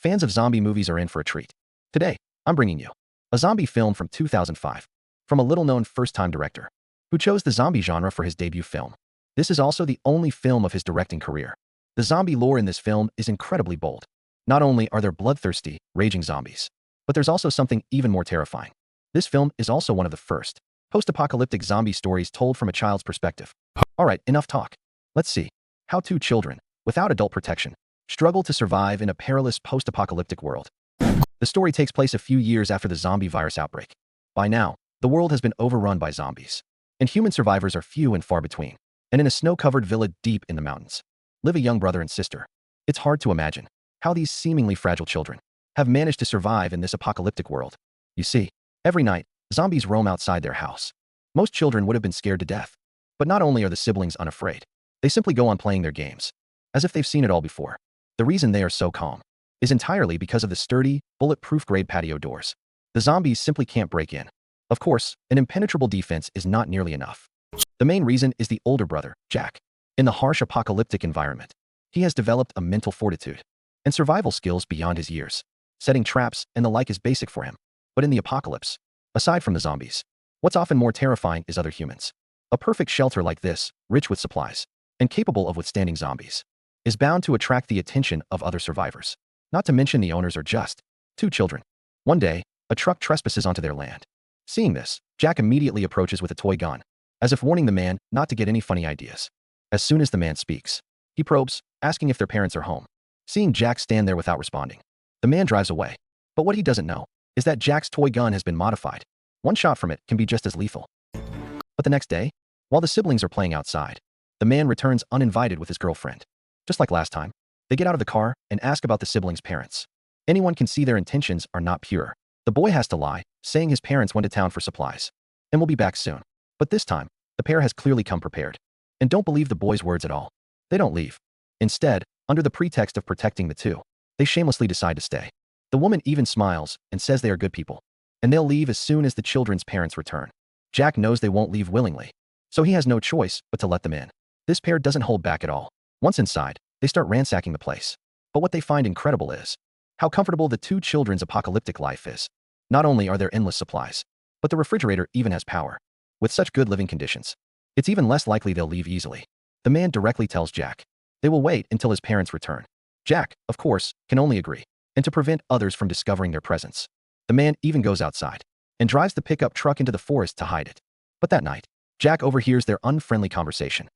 Fans of zombie movies are in for a treat. Today, I'm bringing you a zombie film from 2005 from a little-known first-time director who chose the zombie genre for his debut film. This is also the only film of his directing career. The zombie lore in this film is incredibly bold. Not only are there bloodthirsty, raging zombies, but there's also something even more terrifying. This film is also one of the first post-apocalyptic zombie stories told from a child's perspective. Alright, enough talk. Let's see how two children, without adult protection, struggle to survive in a perilous post-apocalyptic world. The story takes place a few years after the zombie virus outbreak. By now, the world has been overrun by zombies, and human survivors are few and far between. And in a snow-covered villa deep in the mountains, live a young brother and sister. It's hard to imagine how these seemingly fragile children have managed to survive in this apocalyptic world. You see, every night, zombies roam outside their house. Most children would have been scared to death. But not only are the siblings unafraid, they simply go on playing their games, as if they've seen it all before. The reason they are so calm is entirely because of the sturdy, bulletproof-grade patio doors. The zombies simply can't break in. Of course, an impenetrable defense is not nearly enough. The main reason is the older brother, Jack. In the harsh apocalyptic environment, he has developed a mental fortitude and survival skills beyond his years. Setting traps and the like is basic for him. But in the apocalypse, aside from the zombies, what's often more terrifying is other humans. A perfect shelter like this, rich with supplies, and capable of withstanding zombies, is bound to attract the attention of other survivors. Not to mention the owners are just two children. One day, a truck trespasses onto their land. Seeing this, Jack immediately approaches with a toy gun, as if warning the man not to get any funny ideas. As soon as the man speaks, he probes, asking if their parents are home. Seeing Jack stand there without responding, the man drives away. But what he doesn't know is that Jack's toy gun has been modified. One shot from it can be just as lethal. But the next day, while the siblings are playing outside, the man returns uninvited with his girlfriend. Just like last time, they get out of the car and ask about the siblings' parents. Anyone can see their intentions are not pure. The boy has to lie, saying his parents went to town for supplies and will be back soon. But this time, the pair has clearly come prepared and don't believe the boy's words at all. They don't leave. Instead, under the pretext of protecting the two, they shamelessly decide to stay. The woman even smiles and says they are good people, and they'll leave as soon as the children's parents return. Jack knows they won't leave willingly, so he has no choice but to let them in. This pair doesn't hold back at all. Once inside, they start ransacking the place. But what they find incredible is how comfortable the two children's apocalyptic life is. Not only are there endless supplies, but the refrigerator even has power. With such good living conditions, it's even less likely they'll leave easily. The man directly tells Jack they will wait until his parents return. Jack, of course, can only agree, and to prevent others from discovering their presence, the man even goes outside and drives the pickup truck into the forest to hide it. But that night, Jack overhears their unfriendly conversation.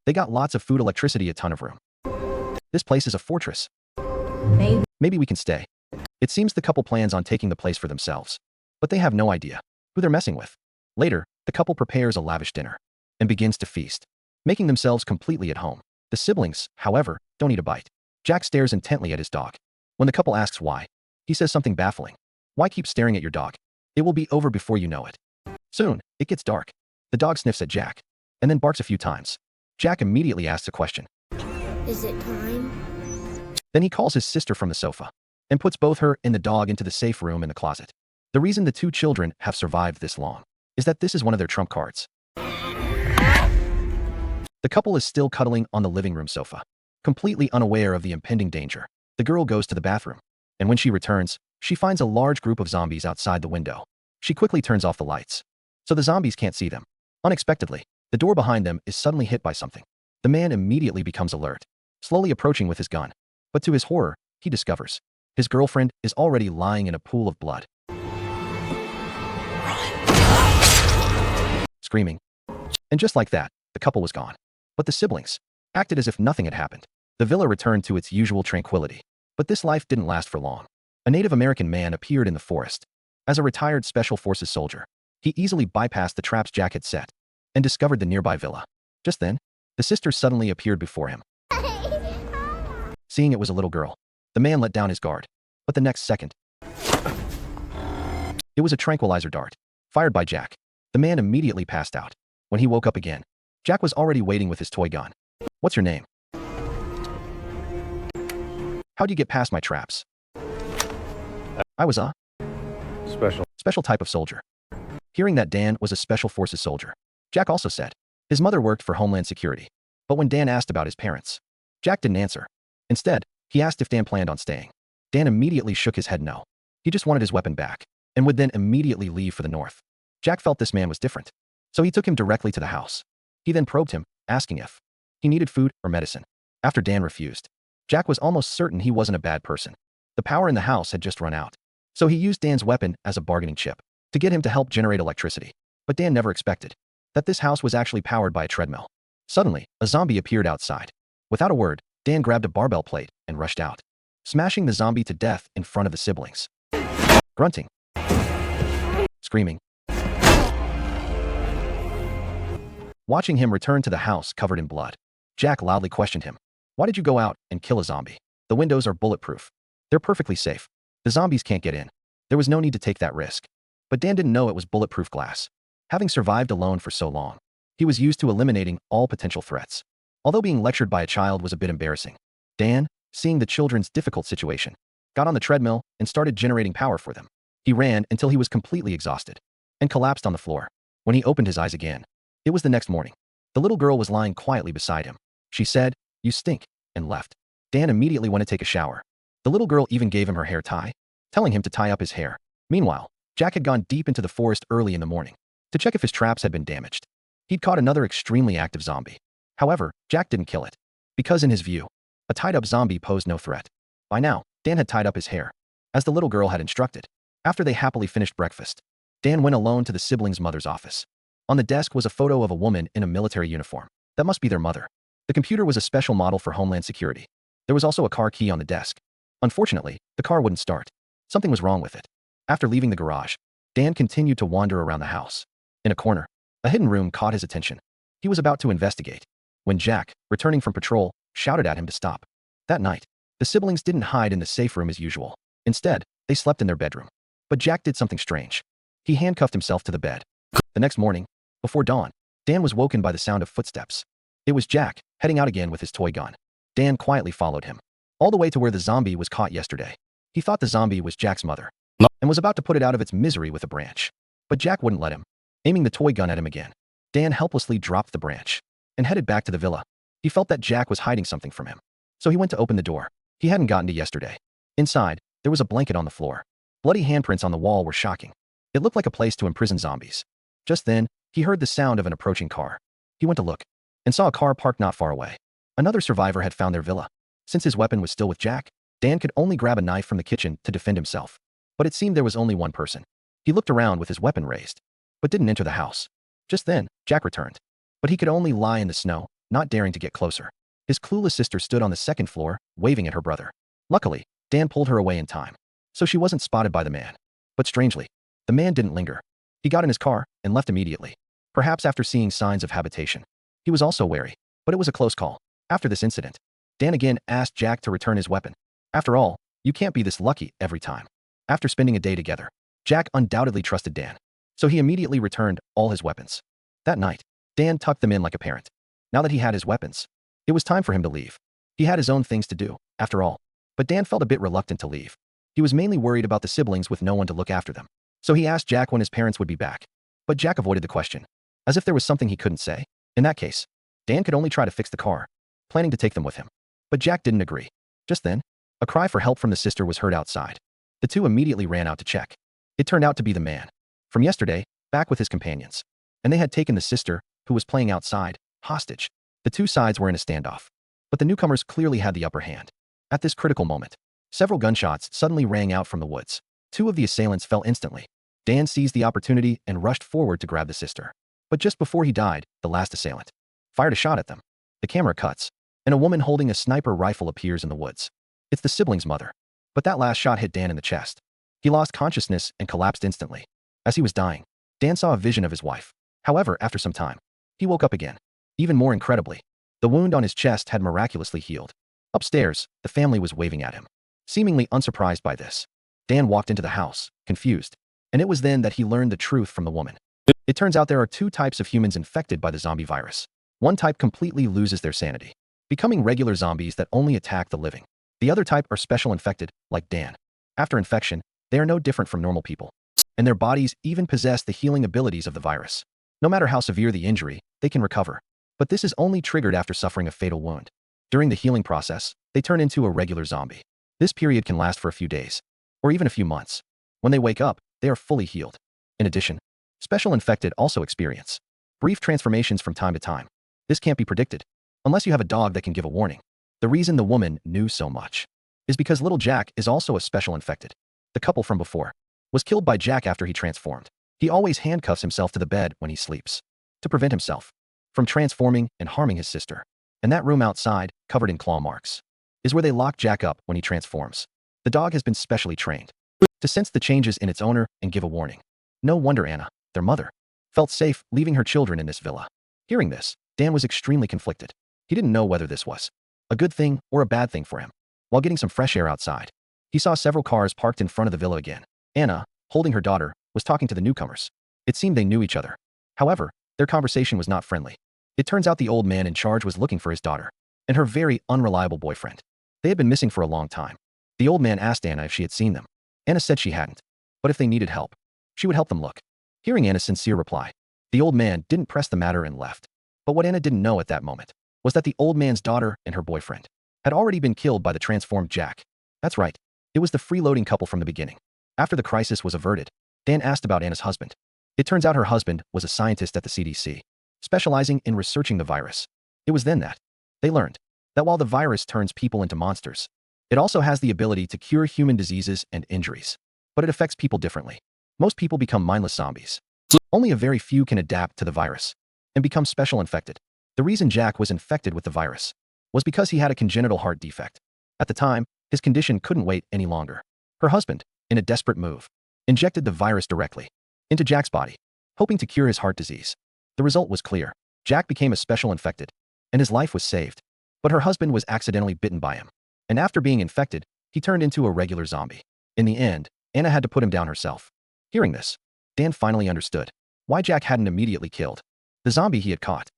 They got lots of food, electricity, a ton of room. This place is a fortress. Maybe we can stay. It seems the couple plans on taking the place for themselves, but they have no idea who they're messing with. Later, the couple prepares a lavish dinner and begins to feast, making themselves completely at home. The siblings, however, don't eat a bite. Jack stares intently at his dog. When the couple asks why, he says something baffling. Why keep staring at your dog? It will be over before you know it. Soon, it gets dark. The dog sniffs at Jack and then barks a few times. Jack immediately asks a question. Is it time? Then he calls his sister from the sofa and puts both her and the dog into the safe room in the closet. The reason the two children have survived this long is that this is one of their trump cards. The couple is still cuddling on the living room sofa, completely unaware of the impending danger. The girl goes to the bathroom, and when she returns, she finds a large group of zombies outside the window. She quickly turns off the lights, so the zombies can't see them. Unexpectedly, the door behind them is suddenly hit by something. The man immediately becomes alert, slowly approaching with his gun. But to his horror, he discovers his girlfriend is already lying in a pool of blood. Screaming. And just like that, the couple was gone. But the siblings acted as if nothing had happened. The villa returned to its usual tranquility. But this life didn't last for long. A Native American man appeared in the forest. As a retired Special Forces soldier, he easily bypassed the traps Jack had set and discovered the nearby villa. Just then, the sister suddenly appeared before him. Seeing it was a little girl, the man let down his guard. But the next second, it was a tranquilizer dart, fired by Jack. The man immediately passed out. When he woke up again, Jack was already waiting with his toy gun. What's your name? How'd you get past my traps? I was a special type of soldier. Hearing that Dan was a Special Forces soldier, Jack also said his mother worked for Homeland Security. But when Dan asked about his parents, Jack didn't answer. Instead, he asked if Dan planned on staying. Dan immediately shook his head no. He just wanted his weapon back, and would then immediately leave for the north. Jack felt this man was different, so he took him directly to the house. He then probed him, asking if he needed food or medicine. After Dan refused, Jack was almost certain he wasn't a bad person. The power in the house had just run out, so he used Dan's weapon as a bargaining chip to get him to help generate electricity. But Dan never expected that this house was actually powered by a treadmill. Suddenly, a zombie appeared outside. Without a word, Dan grabbed a barbell plate and rushed out, smashing the zombie to death in front of the siblings. Grunting, screaming, watching him return to the house covered in blood, Jack loudly questioned him. Why did you go out and kill a zombie? The windows are bulletproof. They're perfectly safe. The zombies can't get in. There was no need to take that risk. But Dan didn't know it was bulletproof glass. Having survived alone for so long, he was used to eliminating all potential threats. Although being lectured by a child was a bit embarrassing, Dan, seeing the children's difficult situation, got on the treadmill and started generating power for them. He ran until he was completely exhausted and collapsed on the floor. When he opened his eyes again, it was the next morning. The little girl was lying quietly beside him. She said, "You stink," and left. Dan immediately went to take a shower. The little girl even gave him her hair tie, telling him to tie up his hair. Meanwhile, Jack had gone deep into the forest early in the morning to check if his traps had been damaged. He'd caught another extremely active zombie. However, Jack didn't kill it, because in his view, a tied-up zombie posed no threat. By now, Dan had tied up his hair, as the little girl had instructed. After they happily finished breakfast, Dan went alone to the siblings' mother's office. On the desk was a photo of a woman in a military uniform. That must be their mother. The computer was a special model for Homeland Security. There was also a car key on the desk. Unfortunately, the car wouldn't start. Something was wrong with it. After leaving the garage, Dan continued to wander around the house. In a corner, a hidden room caught his attention. He was about to investigate when Jack, returning from patrol, shouted at him to stop. That night, the siblings didn't hide in the safe room as usual. Instead, they slept in their bedroom. But Jack did something strange. He handcuffed himself to the bed. The next morning, before dawn, Dan was woken by the sound of footsteps. It was Jack, heading out again with his toy gun. Dan quietly followed him, all the way to where the zombie was caught yesterday. He thought the zombie was Jack's mother, and was about to put it out of its misery with a branch. But Jack wouldn't let him, aiming the toy gun at him again. Dan helplessly dropped the branch and headed back to the villa. He felt that Jack was hiding something from him, so he went to open the door. He hadn't gotten to yesterday. Inside, there was a blanket on the floor. Bloody handprints on the wall were shocking. It looked like a place to imprison zombies. Just then, he heard the sound of an approaching car. He went to look and saw a car parked not far away. Another survivor had found their villa. Since his weapon was still with Jack, Dan could only grab a knife from the kitchen to defend himself. But it seemed there was only one person. He looked around with his weapon raised, but didn't enter the house. Just then, Jack returned. But he could only lie in the snow, not daring to get closer. His clueless sister stood on the second floor, waving at her brother. Luckily, Dan pulled her away in time, so she wasn't spotted by the man. But strangely, the man didn't linger. He got in his car and left immediately, perhaps after seeing signs of habitation. He was also wary, but it was a close call. After this incident, Dan again asked Jack to return his weapon. After all, you can't be this lucky every time. After spending a day together, Jack undoubtedly trusted Dan, so he immediately returned all his weapons. That night, Dan tucked them in like a parent. Now that he had his weapons, it was time for him to leave. He had his own things to do, after all. But Dan felt a bit reluctant to leave. He was mainly worried about the siblings with no one to look after them. So he asked Jack when his parents would be back. But Jack avoided the question, as if there was something he couldn't say. In that case, Dan could only try to fix the car, planning to take them with him. But Jack didn't agree. Just then, a cry for help from the sister was heard outside. The two immediately ran out to check. It turned out to be the man from yesterday, back with his companions. And they had taken the sister, who was playing outside, hostage. The two sides were in a standoff. But the newcomers clearly had the upper hand. At this critical moment, several gunshots suddenly rang out from the woods. Two of the assailants fell instantly. Dan seized the opportunity and rushed forward to grab the sister. But just before he died, the last assailant fired a shot at them. The camera cuts, and a woman holding a sniper rifle appears in the woods. It's the sibling's mother. But that last shot hit Dan in the chest. He lost consciousness and collapsed instantly. As he was dying, Dan saw a vision of his wife. However, after some time, he woke up again. Even more incredibly, the wound on his chest had miraculously healed. Upstairs, the family was waving at him. Seemingly unsurprised by this, Dan walked into the house, confused. And it was then that he learned the truth from the woman. It turns out there are two types of humans infected by the zombie virus. One type completely loses their sanity, becoming regular zombies that only attack the living. The other type are special infected, like Dan. After infection, they are no different from normal people, and their bodies even possess the healing abilities of the virus. No matter how severe the injury, they can recover. But this is only triggered after suffering a fatal wound. During the healing process, they turn into a regular zombie. This period can last for a few days, or even a few months. When they wake up, they are fully healed. In addition, special infected also experience brief transformations from time to time. This can't be predicted, unless you have a dog that can give a warning. The reason the woman knew so much is because little Jack is also a special infected. The couple from before was killed by Jack after he transformed. He always handcuffs himself to the bed when he sleeps to prevent himself from transforming and harming his sister. And that room outside, covered in claw marks, is where they lock Jack up when he transforms. The dog has been specially trained to sense the changes in its owner and give a warning. No wonder Anna, their mother, felt safe leaving her children in this villa. Hearing this, Dan was extremely conflicted. He didn't know whether this was a good thing or a bad thing for him. While getting some fresh air outside, he saw several cars parked in front of the villa again. Anna, holding her daughter, was talking to the newcomers. It seemed they knew each other. However, their conversation was not friendly. It turns out the old man in charge was looking for his daughter and her very unreliable boyfriend. They had been missing for a long time. The old man asked Anna if she had seen them. Anna said she hadn't, but if they needed help, she would help them look. Hearing Anna's sincere reply, the old man didn't press the matter and left. But what Anna didn't know at that moment was that the old man's daughter and her boyfriend had already been killed by the transformed Jack. That's right. It was the freeloading couple from the beginning. After the crisis was averted, Dan asked about Anna's husband. It turns out her husband was a scientist at the CDC, specializing in researching the virus. It was then that they learned that while the virus turns people into monsters, it also has the ability to cure human diseases and injuries. But it affects people differently. Most people become mindless zombies. Only a very few can adapt to the virus and become special infected. The reason Jack was infected with the virus was because he had a congenital heart defect. At the time, his condition couldn't wait any longer. Her husband, in a desperate move, injected the virus directly into Jack's body, hoping to cure his heart disease. The result was clear. Jack became a special infected, and his life was saved. But her husband was accidentally bitten by him, and after being infected, he turned into a regular zombie. In the end, Anna had to put him down herself. Hearing this, Dan finally understood why Jack hadn't immediately killed the zombie he had caught.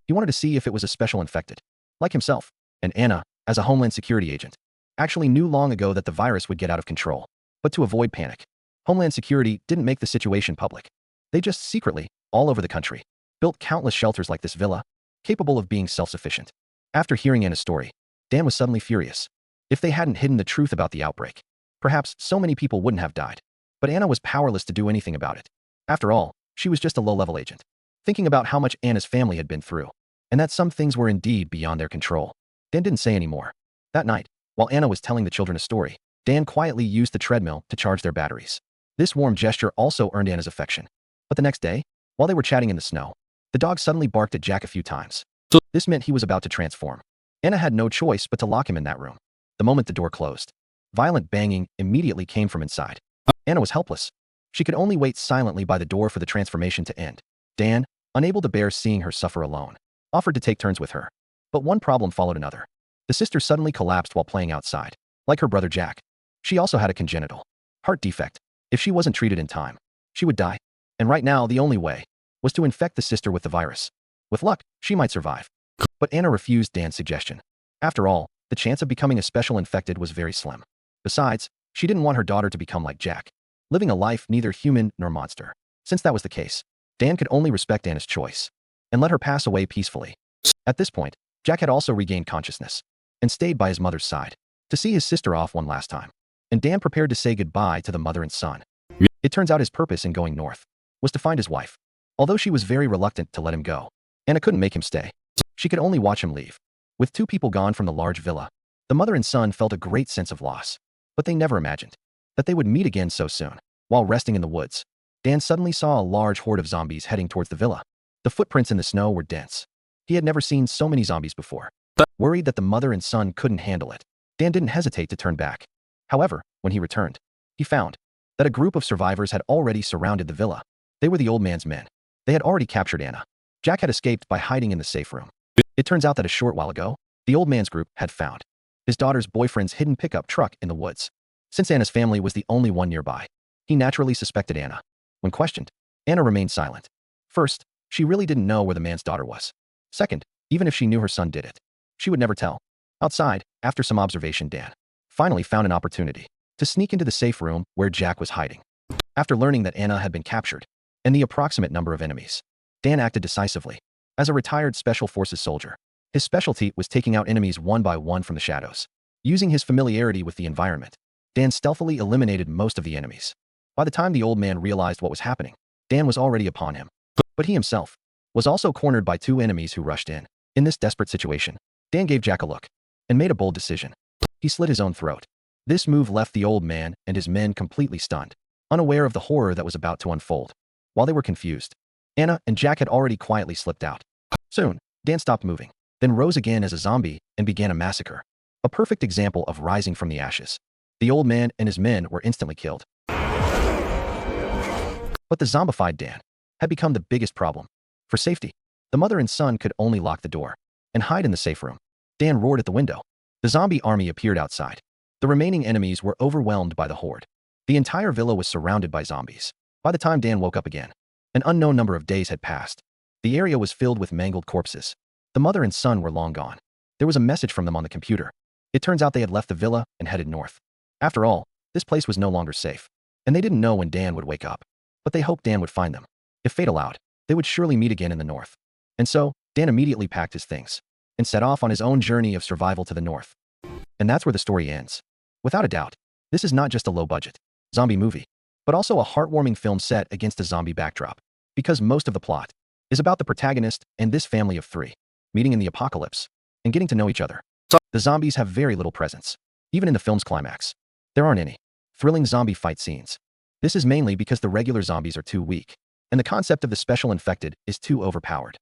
He wanted to see if it was a special infected, like himself, and Anna, as a Homeland Security agent, actually knew long ago that the virus would get out of control. But to avoid panic, Homeland Security didn't make the situation public. They just secretly, all over the country, built countless shelters like this villa, capable of being self-sufficient. After hearing Anna's story, Dan was suddenly furious. If they hadn't hidden the truth about the outbreak, perhaps so many people wouldn't have died. But Anna was powerless to do anything about it. After all, she was just a low-level agent, thinking about how much Anna's family had been through, and that some things were indeed beyond their control. Dan didn't say any more. That night, while Anna was telling the children a story, Dan quietly used the treadmill to charge their batteries. This warm gesture also earned Anna's affection. But the next day, while they were chatting in the snow, the dog suddenly barked at Jack a few times. This meant he was about to transform. Anna had no choice but to lock him in that room. The moment the door closed, violent banging immediately came from inside. Anna was helpless. She could only wait silently by the door for the transformation to end. Dan, unable to bear seeing her suffer alone, offered to take turns with her. But one problem followed another. The sister suddenly collapsed while playing outside. Like her brother Jack, she also had a congenital heart defect. If she wasn't treated in time, she would die. And right now, the only way was to infect the sister with the virus. With luck, she might survive. But Anna refused Dan's suggestion. After all, the chance of becoming a special infected was very slim. Besides, she didn't want her daughter to become like Jack, living a life neither human nor monster. Since that was the case, Dan could only respect Anna's choice and let her pass away peacefully. At this point, Jack had also regained consciousness and stayed by his mother's side to see his sister off one last time. And Dan prepared to say goodbye to the mother and son. It turns out his purpose in going north was to find his wife. Although she was very reluctant to let him go, Anna couldn't make him stay. She could only watch him leave. With two people gone from the large villa, the mother and son felt a great sense of loss. But they never imagined that they would meet again so soon. While resting in the woods, Dan suddenly saw a large horde of zombies heading towards the villa. The footprints in the snow were dense. He had never seen so many zombies before. Worried that the mother and son couldn't handle it, Dan didn't hesitate to turn back. However, when he returned, he found that a group of survivors had already surrounded the villa. They were the old man's men. They had already captured Anna. Jack had escaped by hiding in the safe room. It turns out that a short while ago, the old man's group had found his daughter's boyfriend's hidden pickup truck in the woods. Since Anna's family was the only one nearby, he naturally suspected Anna. When questioned, Anna remained silent. First, she really didn't know where the man's daughter was. Second, even if she knew her son did it, she would never tell. Outside, after some observation, Dan finally found an opportunity to sneak into the safe room where Jack was hiding. After learning that Anna had been captured and the approximate number of enemies, Dan acted decisively. As a retired Special Forces soldier, his specialty was taking out enemies one by one from the shadows. Using his familiarity with the environment, Dan stealthily eliminated most of the enemies. By the time the old man realized what was happening, Dan was already upon him. But he himself was also cornered by two enemies who rushed in. In this desperate situation, Dan gave Jack a look and made a bold decision. He slit his own throat. This move left the old man and his men completely stunned, unaware of the horror that was about to unfold. While they were confused, Anna and Jack had already quietly slipped out. Soon, Dan stopped moving, then rose again as a zombie and began a massacre. A perfect example of rising from the ashes. The old man and his men were instantly killed. But the zombified Dan had become the biggest problem. For safety, the mother and son could only lock the door and hide in the safe room. Dan roared at the window. The zombie army appeared outside. The remaining enemies were overwhelmed by the horde. The entire villa was surrounded by zombies. By the time Dan woke up again, an unknown number of days had passed. The area was filled with mangled corpses. The mother and son were long gone. There was a message from them on the computer. It turns out they had left the villa and headed north. After all, this place was no longer safe, and they didn't know when Dan would wake up. But they hoped Dan would find them. If fate allowed, they would surely meet again in the north. And so, Dan immediately packed his things and set off on his own journey of survival to the north. And that's where the story ends. Without a doubt, this is not just a low-budget zombie movie, but also a heartwarming film set against a zombie backdrop, because most of the plot is about the protagonist and this family of three meeting in the apocalypse and getting to know each other. The zombies have very little presence. Even in the film's climax, there aren't any thrilling zombie fight scenes. This is mainly because the regular zombies are too weak, and the concept of the special infected is too overpowered.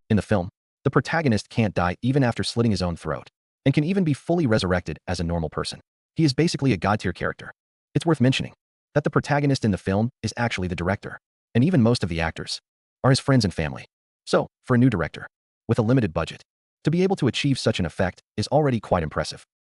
In the film, the protagonist can't die even after slitting his own throat, and can even be fully resurrected as a normal person. He is basically a god-tier character. It's worth mentioning that the protagonist in the film is actually the director, and even most of the actors are his friends and family. So, for a new director, with a limited budget, to be able to achieve such an effect is already quite impressive.